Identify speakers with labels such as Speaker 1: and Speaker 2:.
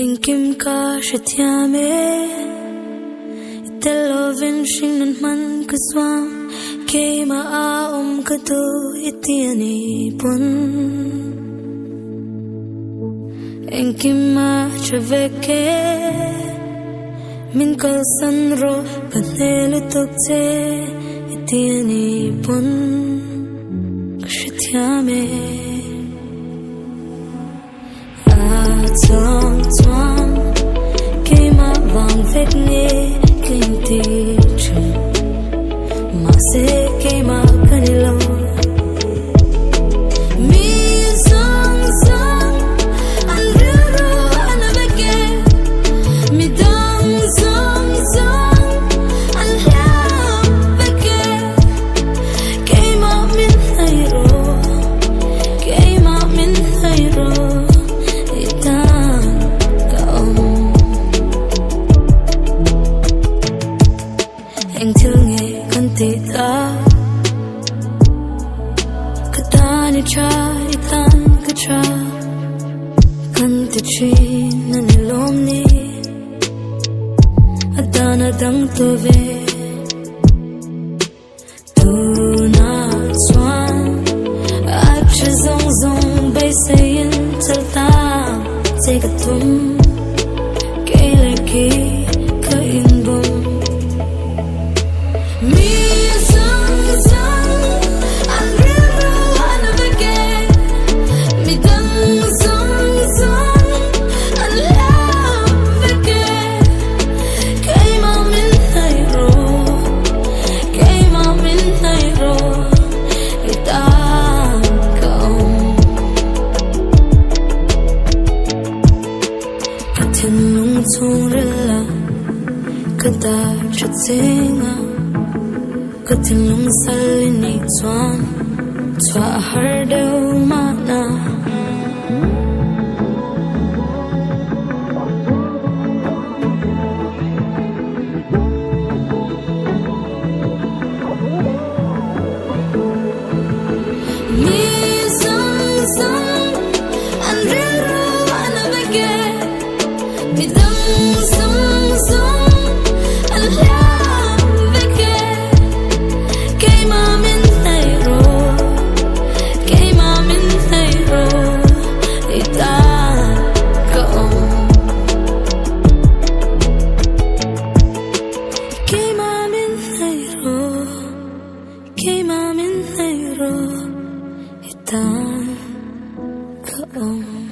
Speaker 1: In kim ka shatiame Itelovin shing nan man kaswam Ke maaom katu itiani pun In kim ma chaveke Min kal sanro kanelu tukte itiani pun Shatiame Tuang tuang Kema vang vek ne Kinti chun Makse kema kanilo Mi sang sang Anrero anabeke Mi dang sang sang Anliam veke Kema min hayro Kema min hayro Anh thương nghe con tít ta Cứ ta như cha đi tan cứ cha Con tít chi nà nì lôm ni À ta nà đăng tù về Tu nà xoan Ác chư dông dông bay xây in chal ta Tê gà tum Kê lê kì Cơ in bông Mi sang sang Anrero anabeke Mi dang sang sang Anliam veke Kema min hayro Kema min hayro Itan kaom Katin nung tung rila Kada chat singa Katin lung salini tuan Tua hardeu mana Mi sang sang Anrero anabeke Mi dang sang sang Anliam veke Kema min hayro Kema min hayro Itan kaom Kema min hayro Kema min hayro Itan kaom